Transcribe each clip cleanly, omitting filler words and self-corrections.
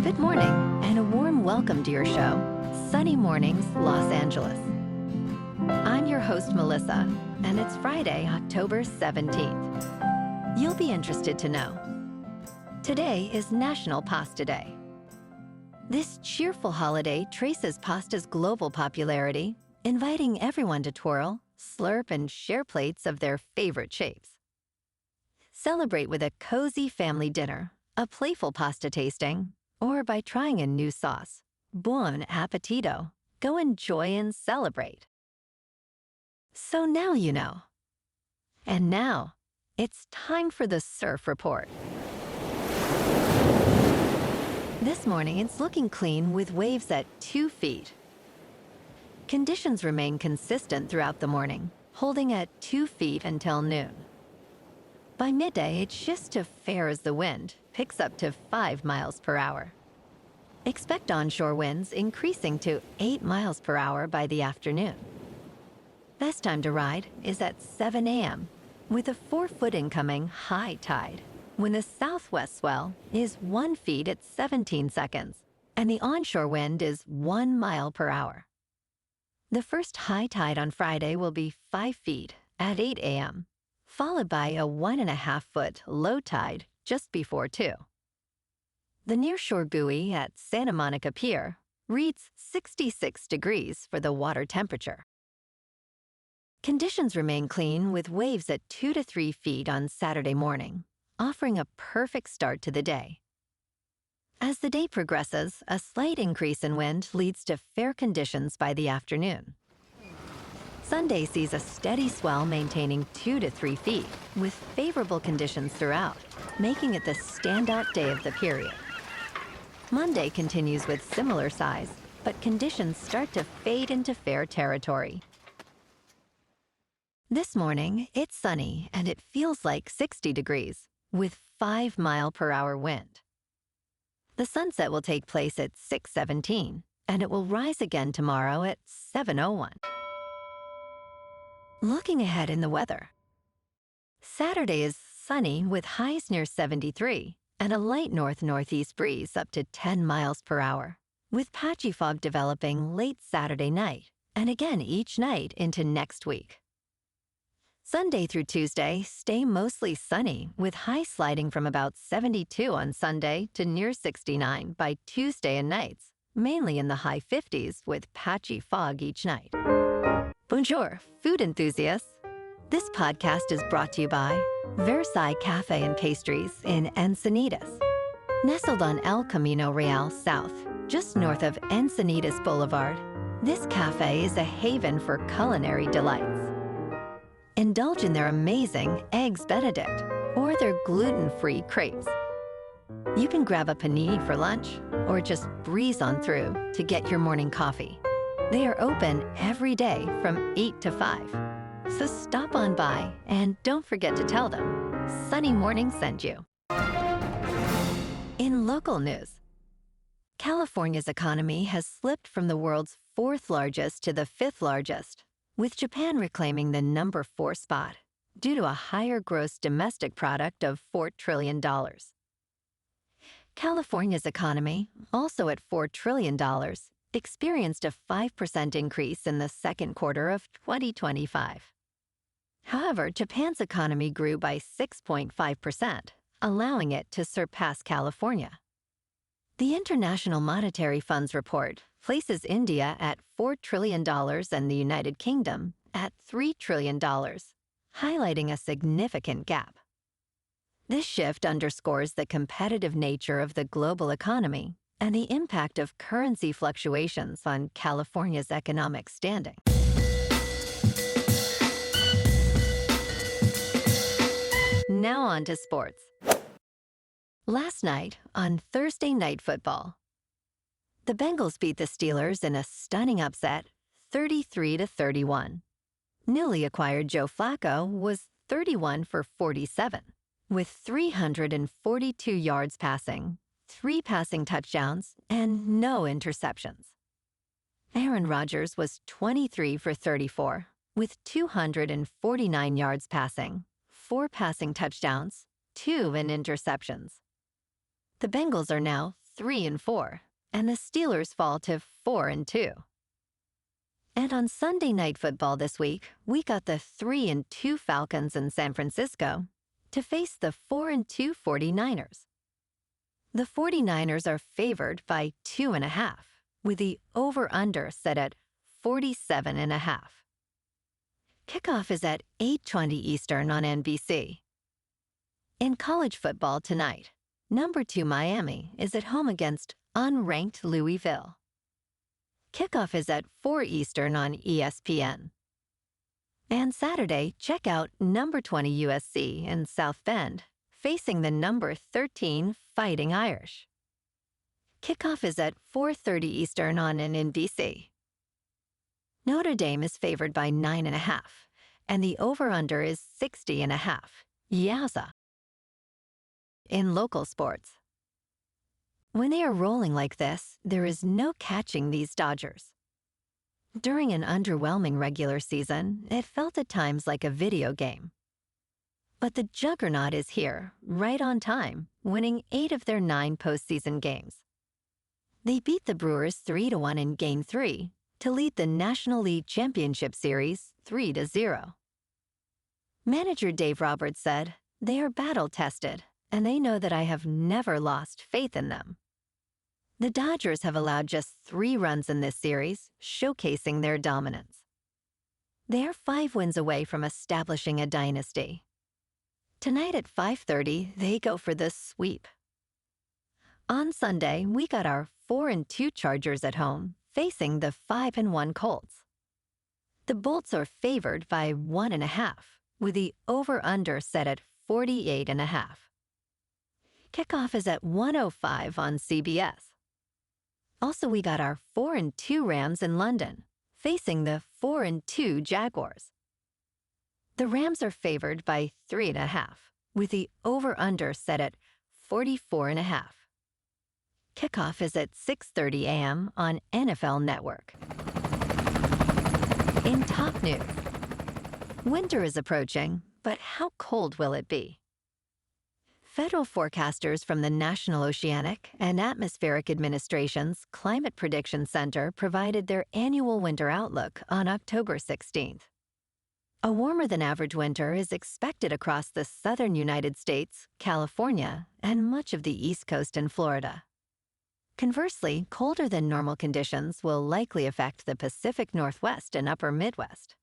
Good morning, and a warm welcome to your show, Sunny Mornings, Los Angeles. I'm your host, Melissa, and it's Friday, October 17th. You'll be interested to know. Today is National Pasta Day. This cheerful holiday traces pasta's global popularity, inviting everyone to twirl, slurp, and share plates of their favorite shapes. Celebrate with a cozy family dinner, a playful pasta tasting, or by trying a new sauce. Buon appetito. Go enjoy and celebrate. So now you know. And now, it's time for the Surf Report. This morning, it's looking clean with waves at 2 feet. Conditions remain consistent throughout the morning, holding at 2 feet until noon. By midday, it shifts to fair as the wind picks up to 5 miles per hour. Expect onshore winds increasing to 8 miles per hour by the afternoon. Best time to ride is at 7 a.m. with a 4-foot incoming high tide, when the southwest swell is 1 foot at 17 seconds, and the onshore wind is 1 mile per hour. The first high tide on Friday will be 5 feet at 8 a.m., followed by a 1.5-foot low tide just before 2. The nearshore buoy at Santa Monica Pier reads 66 degrees for the water temperature. Conditions remain clean with waves at 2 to 3 feet on Saturday morning, offering a perfect start to the day. As the day progresses, a slight increase in wind leads to fair conditions by the afternoon. Sunday sees a steady swell maintaining 2 to 3 feet, with favorable conditions throughout, making it the standout day of the period. Monday continues with similar size, but conditions start to fade into fair territory. This morning, it's sunny and it feels like 60 degrees, with 5 mile per hour wind. The sunset will take place at 6:17, and it will rise again tomorrow at 7:01. Looking ahead in the weather. Saturday is sunny with highs near 73 and a light north-northeast breeze up to 10 miles per hour, with patchy fog developing late Saturday night and again each night into next week. Sunday through Tuesday stay mostly sunny with highs sliding from about 72 on Sunday to near 69 by Tuesday and nights, mainly in the high 50s with patchy fog each night. Bonjour, food enthusiasts. This podcast is brought to you by Versailles Cafe and Pastries in Encinitas. Nestled on El Camino Real South, just north of Encinitas Boulevard, this cafe is a haven for culinary delights. Indulge in their amazing Eggs Benedict or their gluten-free crepes. You can grab a panini for lunch or just breeze on through to get your morning coffee. They are open every day from 8 to 5. So stop on by and don't forget to tell them Sunny Morning sent you. In local news, California's economy has slipped from the world's 4th largest to the 5th largest, with Japan reclaiming the number 4 spot due to a higher gross domestic product of $4 trillion. California's economy, also at $4 trillion, experienced a 5% increase in the second quarter of 2025. However, Japan's economy grew by 6.5%, allowing it to surpass California. The International Monetary Fund's report places India at $4 trillion and the United Kingdom at $3 trillion, highlighting a significant gap. This shift underscores the competitive nature of the global economy and the impact of currency fluctuations on California's economic standing. Now on to sports. Last night, on Thursday Night Football, the Bengals beat the Steelers in a stunning upset, 33-31. Newly acquired Joe Flacco was 31 for 47, with 342 yards passing, 3 passing touchdowns, and no interceptions. Aaron Rodgers was 23 for 34, with 249 yards passing, 4 passing touchdowns, 2 interceptions. The Bengals are now 3-4, and the Steelers fall to 4-2. And on Sunday Night Football this week, we got the 3-2 Falcons in San Francisco to face the 4-2 49ers. The 49ers are favored by 2.5, with the over-under set at 47.5. Kickoff is at 8:20 Eastern on NBC. In college football tonight, number 2 Miami is at home against unranked Louisville. Kickoff is at 4 Eastern on ESPN. And Saturday, check out number 20 USC in South Bend, facing the number 13 Fighting Irish. Kickoff is at 4:30 Eastern on NBC. Notre Dame is favored by 9.5, and the over-under is 60.5. Yowza. In local sports, when they are rolling like this, there is no catching these Dodgers. During an underwhelming regular season, it felt at times like a video game. But the juggernaut is here, right on time, winning 8 of their 9 postseason games. They beat the Brewers 3-1 in Game 3 to lead the National League Championship Series 3-0. Manager Dave Roberts said, "They are battle-tested, and they know that I have never lost faith in them." The Dodgers have allowed just 3 runs in this series, showcasing their dominance. They are 5 wins away from establishing a dynasty. Tonight at 5:30, they go for the sweep. On Sunday, we got our 4-2 Chargers at home, facing the 5-1 Colts. The Bolts are favored by 1.5, with the over-under set at 48.5. Kickoff is at 1:05 on CBS. Also, we got our 4-2 Rams in London, facing the 4-2 Jaguars. The Rams are favored by 3.5, with the over-under set at 44.5. Kickoff is at 6:30 a.m. on NFL Network. In top news, winter is approaching, but how cold will it be? Federal forecasters from the National Oceanic and Atmospheric Administration's Climate Prediction Center provided their annual winter outlook on October 16th. A warmer-than-average winter is expected across the southern United States, California, and much of the East Coast and Florida. Conversely, colder-than-normal conditions will likely affect the Pacific Northwest and Upper Midwest.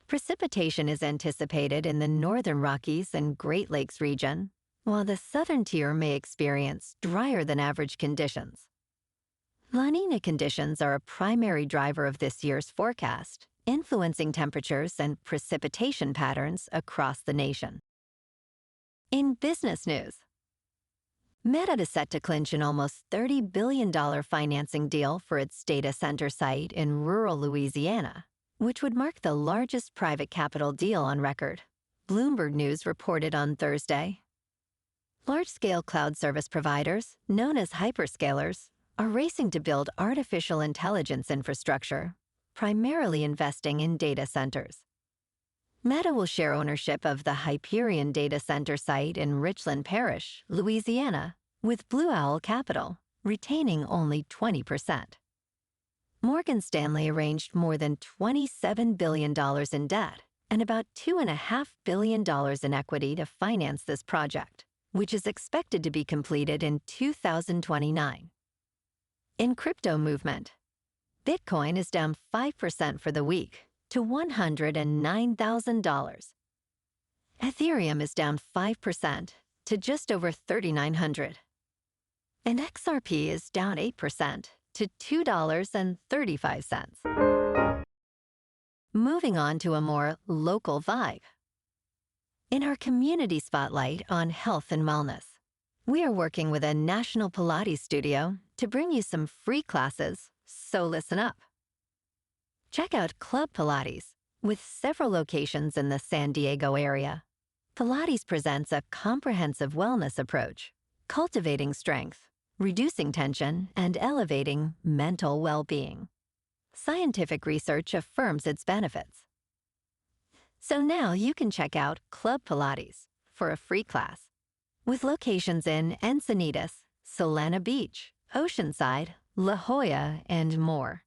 Precipitation is anticipated in the northern Rockies and Great Lakes region, while the southern tier may experience drier-than-average conditions. La Niña conditions are a primary driver of this year's forecast, influencing temperatures and precipitation patterns across the nation. In business news, Meta is set to clinch an almost $30 billion financing deal for its data center site in rural Louisiana, which would mark the largest private capital deal on record, Bloomberg News reported on Thursday. Large-scale cloud service providers, known as hyperscalers, are racing to build artificial intelligence infrastructure, primarily investing in data centers. Meta will share ownership of the Hyperion data center site in Richland Parish, Louisiana, with Blue Owl Capital, retaining only 20%. Morgan Stanley arranged more than $27 billion in debt and about $2.5 billion in equity to finance this project, which is expected to be completed in 2029. In crypto movement, Bitcoin is down 5% for the week to $109,000. Ethereum is down 5% to just over $3,900. And XRP is down 8% to $2.35. Moving on to a more local vibe. In our community spotlight on health and wellness, we are working with a national Pilates studio to bring you some free classes, so listen up. Check out Club Pilates, with several locations in the San Diego area. Pilates presents a comprehensive wellness approach, cultivating strength, reducing tension, and elevating mental well-being. Scientific research affirms its benefits. So now you can check out Club Pilates for a free class, with locations in Encinitas, Solana Beach, Oceanside, La Jolla, and more.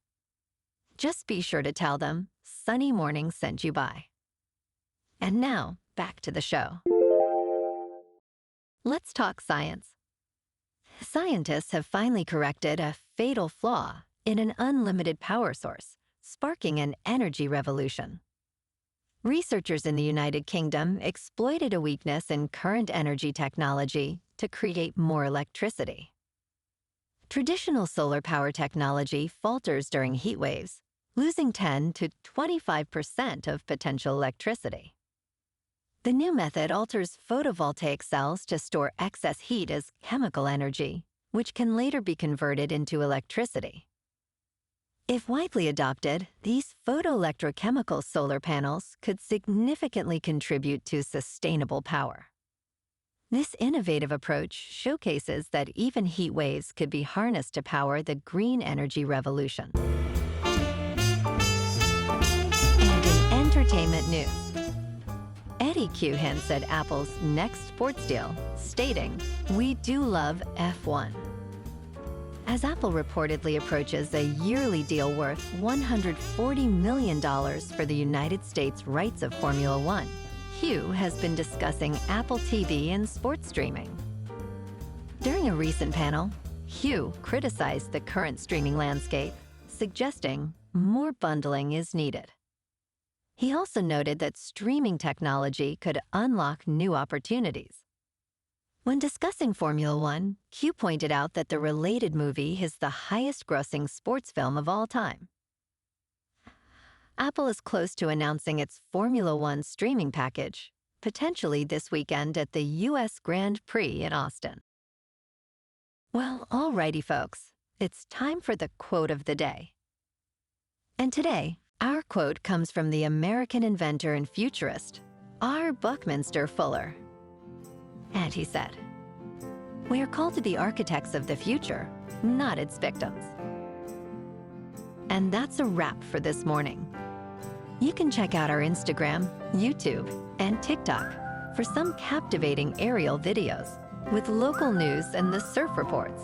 Just be sure to tell them Sunny Morning sent you by. And now, back to the show. Let's talk science. Scientists have finally corrected a fatal flaw in an unlimited power source, sparking an energy revolution. Researchers in the United Kingdom exploited a weakness in current energy technology to create more electricity. Traditional solar power technology falters during heat waves, losing 10 to 25% of potential electricity. The new method alters photovoltaic cells to store excess heat as chemical energy, which can later be converted into electricity. If widely adopted, these photoelectrochemical solar panels could significantly contribute to sustainable power. This innovative approach showcases that even heat waves could be harnessed to power the green energy revolution. And in entertainment news, Eddie Q hints at Apple's next sports deal, stating, "We do love F1." As Apple reportedly approaches a yearly deal worth $140 million for the United States rights of Formula One, Hugh has been discussing Apple TV and sports streaming. During a recent panel, Hugh criticized the current streaming landscape, suggesting more bundling is needed. He also noted that streaming technology could unlock new opportunities. When discussing Formula One, Q pointed out that the related movie is the highest-grossing sports film of all time. Apple is close to announcing its Formula One streaming package, potentially this weekend at the U.S. Grand Prix in Austin. Well, alrighty, folks, it's time for the quote of the day. And today, our quote comes from the American inventor and futurist, R. Buckminster Fuller. And he said, "We are called to be architects of the future, not its victims." And that's a wrap for this morning. You can check out our Instagram, YouTube, and TikTok for some captivating aerial videos with local news and the surf reports.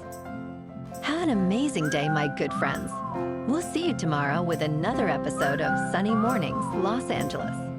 Have an amazing day, my good friends. We'll see you tomorrow with another episode of Sunny Mornings, Los Angeles.